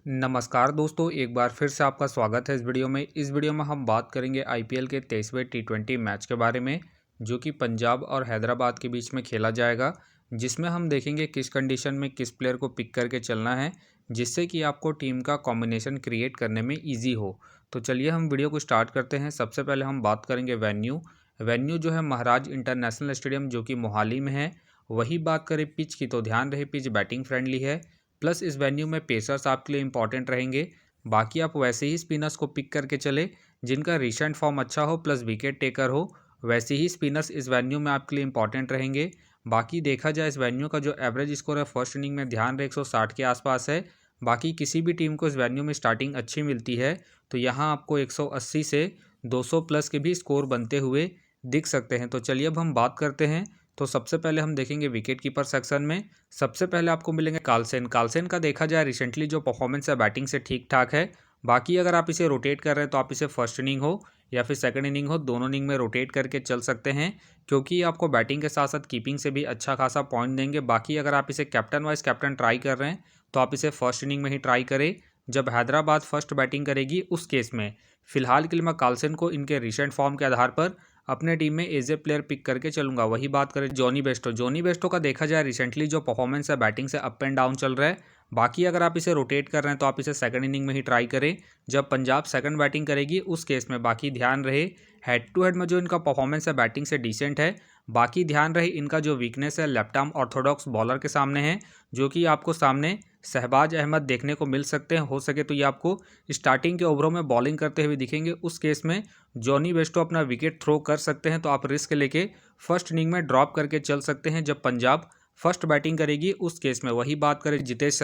नमस्कार दोस्तों, एक बार फिर से आपका स्वागत है इस वीडियो में। इस वीडियो में हम बात करेंगे आईपीएल के 23वें टी20 मैच के बारे में, जो कि पंजाब और हैदराबाद के बीच में खेला जाएगा, जिसमें हम देखेंगे किस कंडीशन में किस प्लेयर को पिक करके चलना है, जिससे कि आपको टीम का कॉम्बिनेशन क्रिएट करने में ईजी हो। तो चलिए हम वीडियो को स्टार्ट करते हैं। सबसे पहले हम बात करेंगे वेन्यू जो है महाराज इंटरनेशनल स्टेडियम, जो कि मोहाली में है। वही बात करें पिच की, तो ध्यान रहे पिच बैटिंग फ्रेंडली है, प्लस इस वेन्यू में पेसर्स आपके लिए इंपॉर्टेंट रहेंगे। बाकी आप वैसे ही स्पिनर्स को पिक करके चले जिनका रिसेंट फॉर्म अच्छा हो प्लस विकेट टेकर हो। वैसे ही स्पिनर्स इस वेन्यू में आपके लिए इंपॉर्टेंट रहेंगे। बाकी देखा जाए इस वेन्यू का जो एवरेज स्कोर है फर्स्ट इनिंग में ध्यान रहे 160 के आसपास है। बाकी किसी भी टीम को इस वेन्यू में स्टार्टिंग अच्छी मिलती है तो यहाँ आपको 180 से 200 प्लस के भी स्कोर बनते हुए दिख सकते हैं। तो चलिए अब हम बात करते हैं। तो सबसे पहले हम देखेंगे विकेट कीपर सेक्शन में। सबसे पहले आपको मिलेंगे कार्लसेन का देखा जाए रिसेंटली जो परफॉर्मेंस है बैटिंग से ठीक ठाक है। बाकी अगर आप इसे रोटेट कर रहे हैं तो आप इसे फर्स्ट इनिंग हो या फिर सेकंड इनिंग हो, दोनों इनिंग में रोटेट करके चल सकते हैं, क्योंकि आपको बैटिंग के साथ साथ कीपिंग से भी अच्छा खासा पॉइंट देंगे। बाकी अगर आप इसे कैप्टन वाइस कैप्टन ट्राई कर रहे हैं तो आप इसे फर्स्ट इनिंग में ही ट्राई करें जब हैदराबाद फर्स्ट बैटिंग करेगी। उस केस में फिलहाल के लिए मैं कार्लसेन को इनके रिसेंट फॉर्म के आधार पर अपने टीम में एज ए प्लेयर पिक करके चलूंगा। वही बात करें जॉनी बेस्टो का देखा जाए रिसेंटली जो परफॉर्मेंस है बैटिंग से अप एंड डाउन चल रहा है। बाकी अगर आप इसे रोटेट कर रहे हैं तो आप इसे सेकंड इनिंग में ही ट्राई करें जब पंजाब सेकंड बैटिंग करेगी। उस केस में बाकी ध्यान रहे हेड टू हेड में जो इनका परफॉर्मेंस है बैटिंग से डिसेंट है। बाकी ध्यान रहे इनका जो वीकनेस है लेफ्ट आर्म ऑर्थोडॉक्स बॉलर के सामने है, जो कि आपको सामने शहबाज अहमद देखने को मिल सकते हैं। हो सके तो ये आपको स्टार्टिंग के ओवरों में बॉलिंग करते हुए दिखेंगे। उस केस में जॉनी बेस्टो अपना विकेट थ्रो कर सकते हैं, तो आप रिस्क लेके फर्स्ट इनिंग में ड्रॉप करके चल सकते हैं जब पंजाब फर्स्ट बैटिंग करेगी। उस केस में वही बात करें जितेश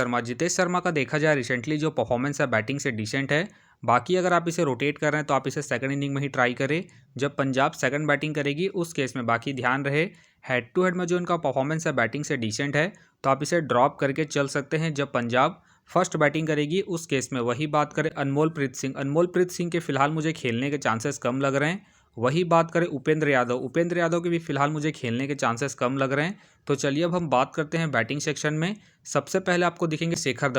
शर्मा का देखा जाए रिसेंटली जो परफॉर्मेंस है बैटिंग से डिसेंट है। बाकी अगर आप इसे रोटेट कर रहे हैं तो आप इसे सेकंड इनिंग में ही ट्राई करें जब पंजाब सेकंड बैटिंग करेगी। उस केस में बाकी ध्यान रहे हेड टू हेड में जो इनका परफॉर्मेंस है बैटिंग से डिसेंट है, तो आप इसे ड्रॉप करके चल सकते हैं जब पंजाब फर्स्ट बैटिंग करेगी। उस केस में वही बात करें अनमोल प्रीत सिंह के फिलहाल मुझे खेलने के चांसेस कम लग रहे हैं। वही बात करें उपेंद्र यादव के भी फिलहाल मुझे खेलने के चांसेस कम लग रहे हैं। तो चलिए अब हम बात करते हैं बैटिंग सेक्शन में। सबसे पहले आपको दिखेंगे शेखर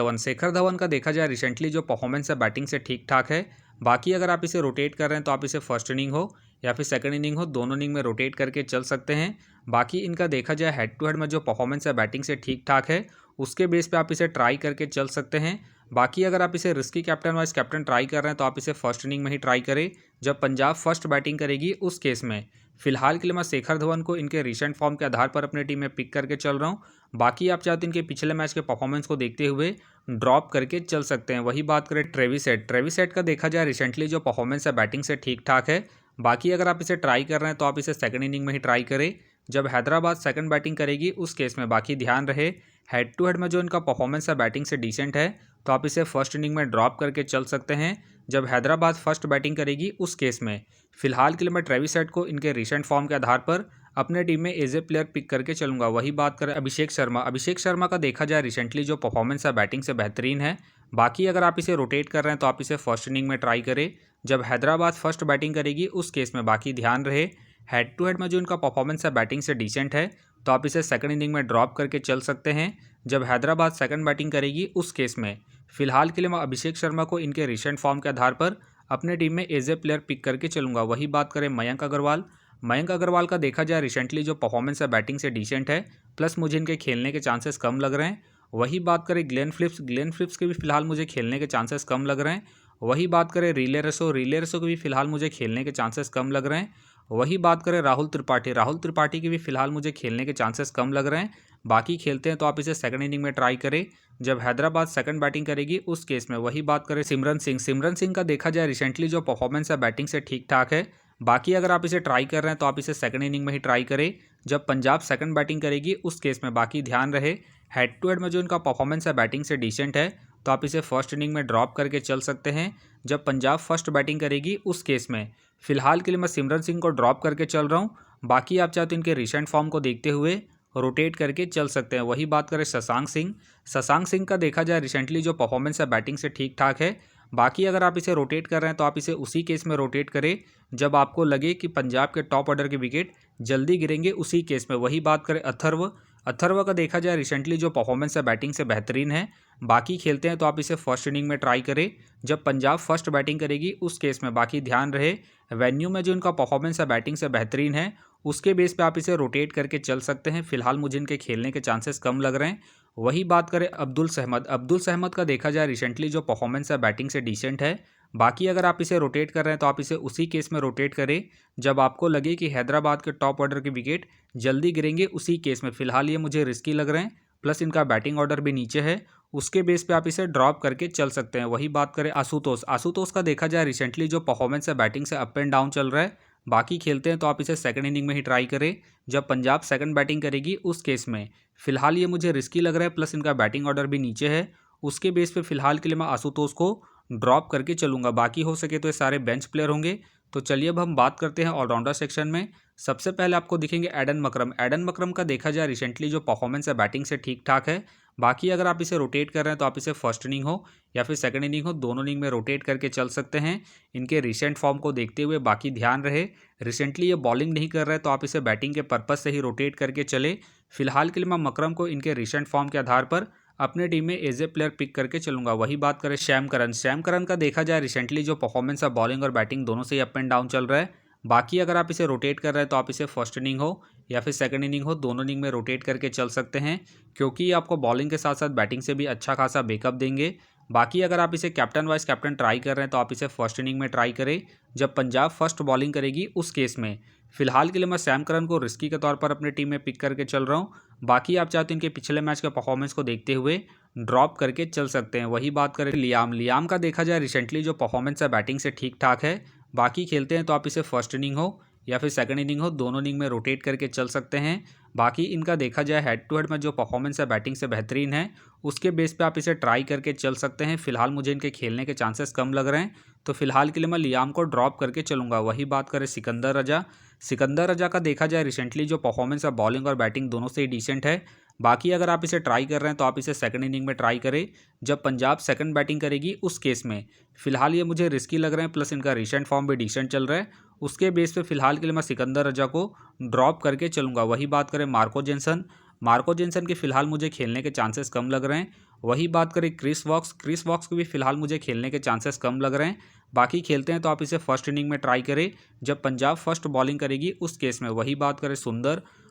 धवन का देखा जाए रिसेंटली जो परफॉर्मेंस है बैटिंग से ठीक ठाक है। बाकी अगर आप इसे रोटेट कर रहे हैं तो आप इसे फर्स्ट इनिंग हो या फिर सेकंड इनिंग हो, दोनों इनिंग में रोटेट करके चल सकते हैं। बाकी इनका देखा जाए हेड टू हेड में जो परफॉर्मेंस है बैटिंग से ठीक ठाक है, उसके बेस पे आप इसे ट्राई करके चल सकते हैं। बाकी अगर आप इसे risky captain vice captain try कर रहे हैं तो आप इसे फर्स्ट इनिंग में ही ट्राई करें जब पंजाब फर्स्ट बैटिंग करेगी। उस केस में फिलहाल के लिए मैं शेखर धवन को इनके रिसेंट फॉर्म के आधार पर अपनी टीम में पिक करके चल रहा हूँ। बाकी आप चाहते हैं इनके पिछले मैच के परफॉर्मेंस को देखते हुए ड्रॉप करके चल सकते हैं। वही बात करें ट्रेविस हेड का देखा जाए रिसेंटली जो परफॉर्मेंस है बैटिंग से ठीक ठाक है। बाकी अगर आप इसे ट्राई कर रहे हैं तो आप इसे सेकंड इनिंग में ही ट्राई करें जब हैदराबाद सेकंड बैटिंग करेगी। उस केस में बाकी ध्यान रहे हेड टू हेड में जो इनका परफॉर्मेंस है बैटिंग से डिसेंट है, तो आप इसे फर्स्ट इनिंग में ड्रॉप करके चल सकते हैं जब हैदराबाद फर्स्ट बैटिंग करेगी। उस केस में फिलहाल के लिए मैं ट्रेविस हेड को इनके रिसेंट फॉर्म के आधार पर अपने टीम में एज ए प्लेयर पिक करके चलूंगा। वही बात करें अभिषेक शर्मा का देखा जाए रिसेंटली जो परफॉर्मेंस है बैटिंग से बेहतरीन है। बाकी अगर आप इसे रोटेट कर रहे हैं तो आप इसे फर्स्ट इनिंग में ट्राई करें जब हैदराबाद फर्स्ट बैटिंग करेगी। उस केस में बाकी ध्यान रहे हेड टू हेड में जो इनका परफॉर्मेंस है बैटिंग से डिसेंट है, तो आप इसे सेकंड इनिंग में ड्रॉप करके चल सकते हैं जब हैदराबाद सेकंड बैटिंग करेगी। उस केस में फिलहाल के लिए मैं अभिषेक शर्मा को इनके रिसेंट फॉर्म के आधार पर अपने टीम में एज ए प्लेयर पिक करके चलूंगा। वही बात करें मयंक अग्रवाल का देखा जाए रिसेंटली जो परफॉर्मेंस है बैटिंग से डिसेंट है, प्लस मुझे इनके खेलने के चांसेस कम लग रहे हैं। वही बात करें ग्लेन फिलिप्स के भी फिलहाल मुझे खेलने के चांसेस कम लग रहे हैं। वही बात करें रिले रसो के भी फिलहाल मुझे खेलने के चांसेस कम लग रहे हैं। वही बात करें राहुल त्रिपाठी की भी फिलहाल मुझे खेलने के चांसेस कम लग रहे हैं। बाकी खेलते हैं तो आप इसे सेकंड इनिंग में ट्राई करें जब हैदराबाद सेकंड बैटिंग करेगी। उस केस में वही बात करें सिमरन सिंह का देखा जाए रिसेंटली जो परफॉर्मेंस है बैटिंग से ठीक ठाक है। बाकी अगर आप इसे ट्राई कर रहे हैं तो आप इसे सेकंड इनिंग में ही ट्राई करें जब पंजाब सेकंड बैटिंग करेगी। उस केस में बाकी ध्यान रहे हेड टू हेड में जो इनका परफॉर्मेंस है बैटिंग से डिसेंट है, तो आप इसे फर्स्ट इनिंग में ड्रॉप करके चल सकते हैं जब पंजाब फर्स्ट बैटिंग करेगी। उस केस में फिलहाल के लिए मैं सिमरन सिंह को ड्रॉप करके चल रहा हूँ। बाकी आप चाहे तो इनके रिसेंट फॉर्म को देखते हुए रोटेट करके चल सकते हैं। वही बात करें शशांक सिंह का देखा जाए रिसेंटली जो परफॉर्मेंस है बैटिंग से ठीक ठाक है। बाकी अगर आप इसे रोटेट कर रहे हैं तो आप इसे उसी केस में रोटेट करें जब आपको लगे कि पंजाब के टॉप ऑर्डर के विकेट जल्दी गिरेंगे। उसी केस में वही बात करें अथर्व का देखा जाए रिसेंटली जो परफॉर्मेंस है बैटिंग से बेहतरीन है। बाकी खेलते हैं तो आप इसे फर्स्ट इनिंग में ट्राई करें जब पंजाब फर्स्ट बैटिंग करेगी उस केस में। बाकी ध्यान रहे वेन्यू में जो इनका परफॉर्मेंस है बैटिंग से बेहतरीन है उसके बेस पे आप इसे रोटेट करके चल सकते हैं। फिलहाल मुझे इनके खेलने के चांसेस कम लग रहे हैं। वही बात करें अब्दुल सहमद का देखा जाए रिसेंटली जो परफॉर्मेंस है बैटिंग से डिसेंट है। बाकी अगर आप इसे रोटेट कर रहे हैं तो आप इसे उसी केस में रोटेट करें जब आपको लगे कि हैदराबाद के टॉप ऑर्डर के विकेट जल्दी गिरेंगे उसी केस में। फिलहाल ये मुझे रिस्की लग रहे हैं, प्लस इनका बैटिंग ऑर्डर भी नीचे है, उसके बेस पे आप इसे ड्रॉप करके चल सकते हैं। वही बात करें आशुतोष का देखा जाए रिसेंटली जो परफॉर्मेंस है बैटिंग से अप एंड डाउन चल रहा है। बाकी खेलते हैं तो आप इसे सेकंड इनिंग में ही ट्राई करें जब पंजाब सेकंड बैटिंग करेगी उस केस में। फिलहाल ये मुझे रिस्की लग रहा है, प्लस इनका बैटिंग ऑर्डर भी नीचे है, उसके बेस पे फिलहाल के लिए मैं आशुतोष को ड्रॉप करके चलूंगा। बाकी हो सके तो ये सारे बेंच प्लेयर होंगे। तो चलिए अब हम बात करते हैं ऑलराउंडर सेक्शन में। सबसे पहले आपको दिखेंगे एडन मकरम का देखा जाए रिसेंटली जो परफॉर्मेंस है बैटिंग से ठीक ठाक है। बाकी अगर आप इसे रोटेट कर रहे हैं तो आप इसे फर्स्ट इनिंग हो या फिर सेकंड इनिंग हो, दोनों इनिंग में रोटेट करके चल सकते हैं इनके रिसेंट फॉर्म को देखते हुए। बाकी ध्यान रहे रिसेंटली ये बॉलिंग नहीं कर रहे तो आप इसे बैटिंग के पर्पज से ही रोटेट करके चले। फिलहाल के लिए मैं मकरम को इनके रिसेंट फॉर्म के आधार पर अपने टीम में एज ए प्लेयर पिक करके चलूंगा। वही बात करें शैम करन का देखा जाए रिसेंटली जो परफॉर्मेंस है बॉलिंग और बैटिंग दोनों से ही अप एंड डाउन चल रहा है। बाकी अगर आप इसे रोटेट कर रहे हैं तो आप इसे फर्स्ट इनिंग हो या फिर सेकंड इनिंग हो, दोनों इनिंग में रोटेट करके चल सकते हैं क्योंकि ये आपको बॉलिंग के साथ साथ बैटिंग से भी अच्छा खासा बैकअप देंगे। बाकी अगर आप इसे कैप्टन वाइस कैप्टन ट्राई कर रहे हैं तो आप इसे फर्स्ट इनिंग में ट्राई करें जब पंजाब फर्स्ट बॉलिंग करेगी उस केस में। फिलहाल के लिए मैं सैम करन को रिस्की के तौर पर अपनी टीम में पिक करके चल रहा हूँ। बाकी आप चाहते हैं इनके पिछले मैच के परफॉर्मेंस को देखते हुए ड्रॉप करके चल सकते हैं। वही बात करें लियाम का देखा जाए रिसेंटली जो परफॉर्मेंस है बैटिंग से ठीक ठाक है। बाकी खेलते हैं तो आप इसे फर्स्ट इनिंग हो या फिर सेकंड इनिंग हो, दोनों इनिंग में रोटेट करके चल सकते हैं। बाकी इनका देखा जाए हेड टू हेड में जो परफॉर्मेंस है बैटिंग से बेहतरीन है उसके बेस पे आप इसे ट्राई करके चल सकते हैं। फिलहाल मुझे इनके खेलने के चांसेस कम लग रहे हैं तो फिलहाल के लिए मैं लियाम को ड्रॉप करके चलूंगा। वही बात करें सिकंदर रजा का देखा जाए रिसेंटली जो परफॉर्मेंस है बॉलिंग और बैटिंग दोनों से ही डिसेंट है। बाकी अगर आप इसे ट्राई कर रहे हैं तो आप इसे सेकंड इनिंग में ट्राई करें जब पंजाब सेकंड बैटिंग करेगी उस केस में। फिलहाल ये मुझे रिस्की लग रहे हैं, प्लस इनका रिसेंट फॉर्म भी डिसेंट चल रहा है, उसके बेस पे फिलहाल के लिए मैं सिकंदर रजा को ड्रॉप करके चलूंगा। वही बात करें मार्को जेंसन के फिलहाल मुझे खेलने के चांसेस कम लग रहे हैं। वही बात करें क्रिस वॉक्स के भी फिलहाल मुझे खेलने के चांसेस कम लग रहे हैं। बाकी खेलते हैं तो आप इसे फर्स्ट इनिंग में ट्राई करें जब पंजाब फर्स्ट बॉलिंग करेगी उस केस में। वही बात करें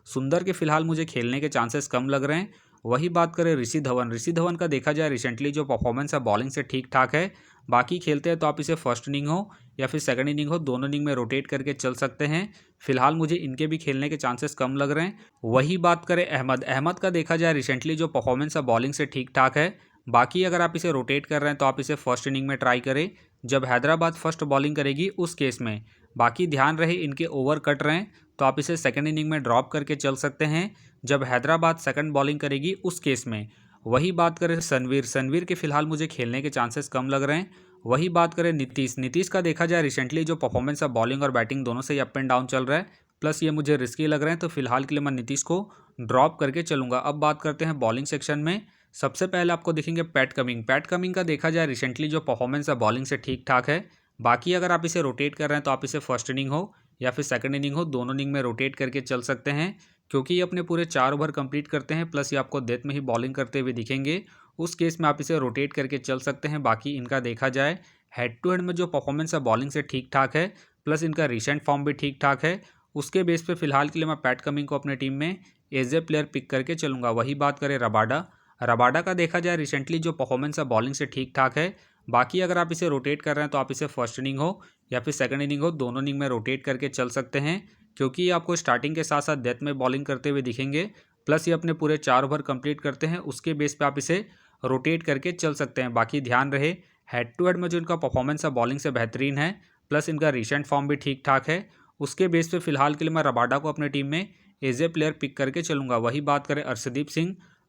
सुंदर के फिलहाल मुझे खेलने के चांसेस कम लग रहे हैं। वही बात करें ऋषि धवन का देखा जाए रिसेंटली जो परफॉर्मेंस है बॉलिंग से ठीक ठाक है। बाकी खेलते हैं तो आप इसे फर्स्ट इनिंग हो या फिर सेकंड इनिंग हो, दोनों इनिंग में रोटेट करके चल सकते हैं। फिलहाल मुझे इनके भी खेलने के चांसेस कम लग रहे हैं। वही बात करें अहमद का देखा जाए रिसेंटली जो परफॉर्मेंस है बॉलिंग से ठीक ठाक है। बाकी अगर आप इसे रोटेट कर रहे हैं तो आप इसे फर्स्ट इनिंग में ट्राई करें जब हैदराबाद फर्स्ट बॉलिंग करेगी उस केस में। बाकी ध्यान रहे इनके ओवर कट रहे हैं तो आप इसे सेकंड इनिंग में ड्रॉप करके चल सकते हैं जब हैदराबाद सेकंड बॉलिंग करेगी उस केस में। वही बात करें सनवीर के फिलहाल मुझे खेलने के चांसेस कम लग रहे हैं। वही बात करें नीतीश का देखा जाए रिसेंटली जो परफॉर्मेंस है बॉलिंग और बैटिंग दोनों से ही अप एंड डाउन चल रहा है, प्लस ये मुझे रिस्की लग रहे हैं तो फिलहाल के लिए मैं नीतीश को ड्रॉप करके चलूंगा। अब बात करते हैं बॉलिंग सेक्शन में। सबसे पहले आपको दिखेंगे पैट कमिंग का देखा जाए रिसेंटली जो परफॉर्मेंस है बॉलिंग से ठीक ठाक है। बाकी अगर आप इसे रोटेट कर रहे हैं तो आप इसे फर्स्ट इनिंग हो या फिर सेकंड इनिंग हो, दोनों इनिंग में रोटेट करके चल सकते हैं क्योंकि ये अपने पूरे 4 ओवर कंप्लीट करते हैं, प्लस ये आपको डेथ में ही बॉलिंग करते हुए दिखेंगे। उस केस में आप इसे रोटेट करके चल सकते हैं। बाकी इनका देखा जाए हेड टू हेड में जो परफॉर्मेंस है बॉलिंग से ठीक ठाक है, प्लस इनका रिसेंट फॉर्म भी ठीक ठाक है, उसके बेस पे फिलहाल के लिए मैं पैट कमिंग को अपने टीम में एज ए प्लेयर पिक करके चलूंगा। वही बात करें रबाडा का देखा जाए रिसेंटली जो परफॉर्मेंस है बॉलिंग से ठीक ठाक है। बाकी अगर आप इसे रोटेट कर रहे हैं तो आप इसे फर्स्ट इनिंग हो या फिर सेकंड इनिंग हो, दोनों इनिंग में रोटेट करके चल सकते हैं क्योंकि ये आपको स्टार्टिंग के साथ साथ डेथ में बॉलिंग करते हुए दिखेंगे, प्लस ये अपने पूरे 4 ओवर कंप्लीट करते हैं, उसके बेस पे आप इसे रोटेट करके चल सकते हैं। बाकी ध्यान रहे हेड टू हेड में जो इनका परफॉर्मेंस है बॉलिंग से बेहतरीन है, प्लस इनका रिसेंट फॉर्म भी ठीक ठाक है, उसके बेस पे फिलहाल के लिए मैं रबाडा को अपने टीम में एज ए प्लेयर पिक करके चलूंगा। वही बात करें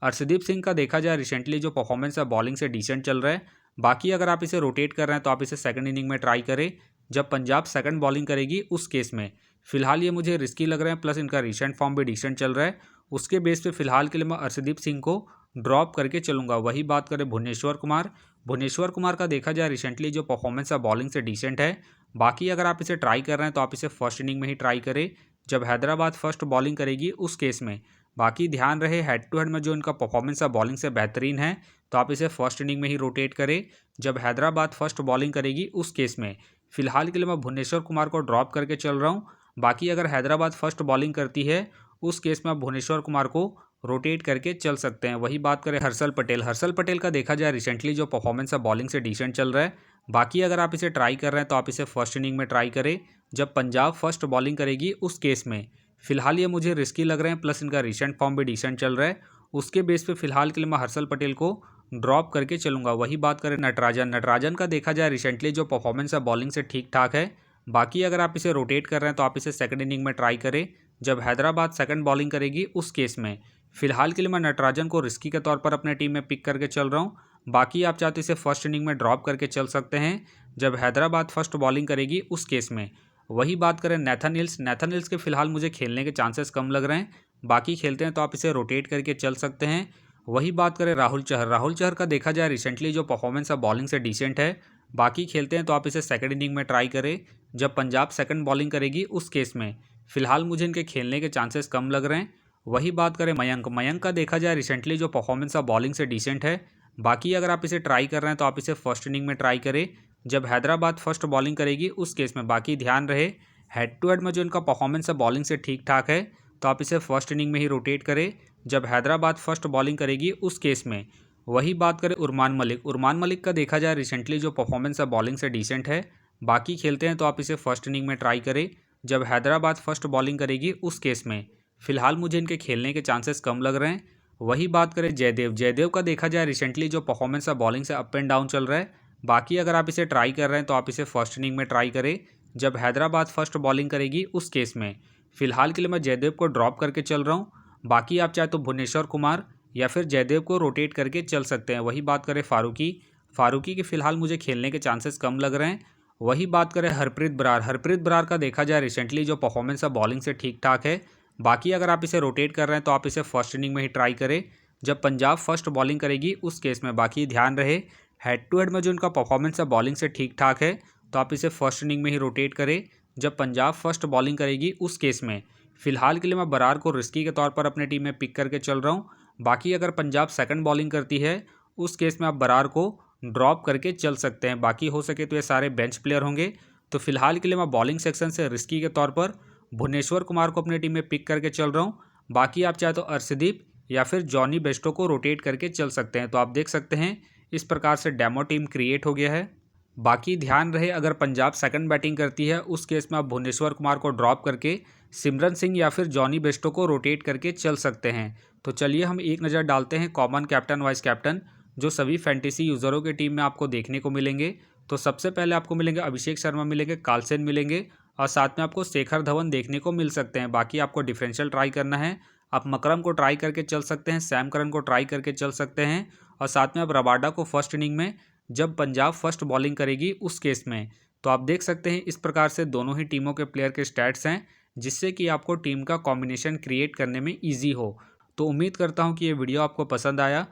अर्शदीप सिंह का देखा जाए रिसेंटली जो परफॉर्मेंस है बॉलिंग से डिसेंट चल रहा है। बाकी अगर आप इसे रोटेट कर रहे हैं तो आप इसे सेकंड इनिंग में ट्राई करें जब पंजाब सेकंड बॉलिंग करेगी उस केस में। फिलहाल ये मुझे रिस्की लग रहे हैं, प्लस इनका रिसेंट फॉर्म भी डिसेंट चल रहा है, उसके बेस पे फिलहाल के लिए मैं अर्शदीप सिंह को ड्रॉप करके चलूंगा। वही बात करें भुवनेश्वर कुमार का देखा जाए रिसेंटली जो परफॉर्मेंस है बॉलिंग से डिसेंट है। बाकी अगर आप इसे ट्राई कर रहे हैं तो आप इसे फर्स्ट इनिंग में ही ट्राई करें जब हैदराबाद फर्स्ट बॉलिंग करेगी उस केस में। बाकी ध्यान रहे हेड टू हेड में जो इनका परफॉर्मेंस है बॉलिंग से बेहतरीन है, तो आप इसे फर्स्ट इनिंग में ही रोटेट करें। जब हैदराबाद फर्स्ट बॉलिंग करेगी उस केस में फिलहाल के लिए मैं भुवनेश्वर कुमार को ड्रॉप करके चल रहा हूँ। बाकी अगर हैदराबाद फर्स्ट बॉलिंग करती है उस केस में आप भुवनेश्वर कुमार को रोटेट करके चल सकते हैं। वही बात करें हर्षल पटेल का देखा जाए रिसेंटली जो परफॉर्मेंस है बॉलिंग से डिसेंट चल रहा है। बाकी अगर आप इसे ट्राई कर रहे हैं तो आप इसे फर्स्ट इनिंग में ट्राई करें। जब पंजाब फर्स्ट बॉलिंग करेगी उस केस में फिलहाल ये मुझे रिस्की लग रहे हैं, प्लस इनका रिसेंट फॉर्म भी डिसेंट चल रहा है। उसके बेस पे फिलहाल के लिए मैं हर्षल पटेल को ड्रॉप करके चलूंगा। वही बात करें नटराजन का देखा जाए रिसेंटली जो परफॉर्मेंस है बॉलिंग से ठीक ठाक है। बाकी अगर आप इसे रोटेट कर रहे हैं तो आप इसे सेकंड इनिंग में ट्राई करें। जब हैदराबाद सेकंड बॉलिंग करेगी उस केस में फिलहाल के लिए मैं नटराजन को रिस्की के तौर पर अपने टीम में पिक करके चल रहा हूँ। बाकी आप चाहते इसे फर्स्ट इनिंग में ड्रॉप करके चल सकते हैं जब हैदराबाद फर्स्ट बॉलिंग करेगी उस केस में। वही बात करें नेथन हिल्स के फिलहाल मुझे खेलने के चांसेस कम लग रहे हैं। बाकी खेलते हैं तो आप इसे रोटेट करके चल सकते हैं। वही बात करें राहुल चहर का देखा जाए रिसेंटली जो परफॉर्मेंस है बॉलिंग से डिसेंट है। बाकी खेलते हैं तो आप इसे सेकंड इनिंग में ट्राई करें जब पंजाब सेकंड बॉलिंग करेगी उस केस में फिलहाल मुझे इनके खेलने के चांसेस कम लग रहे हैं। वही बात करें मयंक का देखा जाए रिसेंटली जो परफॉर्मेंस है बॉलिंग से डिसेंट है। बाकी अगर आप इसे ट्राई कर रहे हैं तो आप इसे फर्स्ट इनिंग में ट्राई करें जब हैदराबाद फर्स्ट बॉलिंग करेगी उस केस में। बाकी ध्यान रहे हेड टू हेड में जो इनका परफॉर्मेंस है बॉलिंग से ठीक ठाक है, तो आप इसे फर्स्ट इनिंग में ही रोटेट करें जब हैदराबाद फर्स्ट बॉलिंग करेगी उस केस में। वही बात करें उरमान मलिक का देखा जाए रिसेंटली जो परफॉर्मेंस है बॉलिंग से डिसेंट है। बाकी खेलते हैं तो आप इसे फर्स्ट इनिंग में ट्राई करें जब हैदराबाद फर्स्ट बॉलिंग करेगी उस केस में फिलहाल मुझे इनके खेलने के चांसेस कम लग रहे हैं। वही बात करें जयदेव का देखा जाए रिसेंटली जो परफॉर्मेंस है बॉलिंग से अप एंड डाउन चल रहा है। बाकी अगर आप इसे ट्राई कर रहे हैं तो आप इसे फर्स्ट इनिंग में ट्राई करें जब हैदराबाद फर्स्ट बॉलिंग करेगी उस केस में फिलहाल के लिए मैं जयदेव को ड्रॉप करके चल रहा हूँ। बाकी आप चाहे तो भुवनेश्वर कुमार या फिर जयदेव को रोटेट करके चल सकते हैं। वही बात करें फारूकी के फिलहाल मुझे खेलने के चांसेस कम लग रहे हैं। वही बात करें हरप्रीत बरार का देखा जाए रिसेंटली जो परफॉर्मेंस है बॉलिंग से ठीक ठाक है। बाकी अगर आप इसे रोटेट कर रहे हैं तो आप इसे फर्स्ट इनिंग में ही ट्राई करें जब पंजाब फर्स्ट बॉलिंग करेगी उस केस में। बाकी ध्यान रहे हेड टू हेड में जो इनका परफॉर्मेंस है बॉलिंग से ठीक ठाक है, तो आप इसे फर्स्ट इनिंग में ही रोटेट करें जब पंजाब फर्स्ट बॉलिंग करेगी उस केस में। फिलहाल के लिए मैं बरार को रिस्की के तौर पर अपने टीम में पिक करके चल रहा हूँ। बाकी अगर पंजाब सेकंड बॉलिंग करती है उस केस में आप बरार को ड्रॉप करके चल सकते हैं। बाकी हो सके तो ये सारे बेंच प्लेयर होंगे। तो फिलहाल के लिए मैं बॉलिंग सेक्शन से रिस्की के तौर पर भुवनेश्वर कुमार को अपनी टीम में पिक करके चल रहा हूँ। बाकी आप चाहे तो अर्शदीप या फिर जॉनी बेस्टो को रोटेट करके चल सकते हैं। तो आप देख सकते हैं इस प्रकार से डेमो टीम क्रिएट हो गया है। बाकी ध्यान रहे अगर पंजाब सेकंड बैटिंग करती है उस केस में आप भुवनेश्वर कुमार को ड्रॉप करके सिमरन सिंह या फिर जॉनी बेस्टो को रोटेट करके चल सकते हैं। तो चलिए हम एक नज़र डालते हैं कॉमन कैप्टन वाइस कैप्टन जो सभी फैंटेसी यूज़रों की टीम में आपको देखने को मिलेंगे। तो सबसे पहले आपको मिलेंगे अभिषेक शर्मा मिलेंगे, कार्लसेन मिलेंगे और साथ में आपको शेखर धवन देखने को मिल सकते हैं। बाकी आपको डिफरेंशियल ट्राई करना है, आप मकरम को ट्राई करके चल सकते हैं, सैम करन को ट्राई करके चल सकते हैं और साथ में आप रबाडा को फर्स्ट इनिंग में जब पंजाब फर्स्ट बॉलिंग करेगी उस केस में। तो आप देख सकते हैं इस प्रकार से दोनों ही टीमों के प्लेयर के स्टैट्स हैं जिससे कि आपको टीम का कॉम्बिनेशन क्रिएट करने में ईजी हो। तो उम्मीद करता हूँ कि ये वीडियो आपको पसंद आया।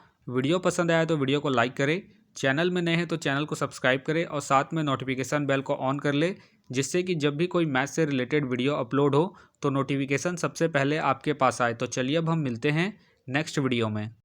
तो वीडियो को लाइक करें, चैनल में नए हैं तो चैनल को सब्सक्राइब करें और साथ में नोटिफिकेशन बेल को ऑन कर ले जिससे कि जब भी कोई मैच से रिलेटेड वीडियो अपलोड हो तो नोटिफिकेशन सबसे पहले आपके पास आए। तो चलिए अब हम मिलते हैं नेक्स्ट वीडियो में।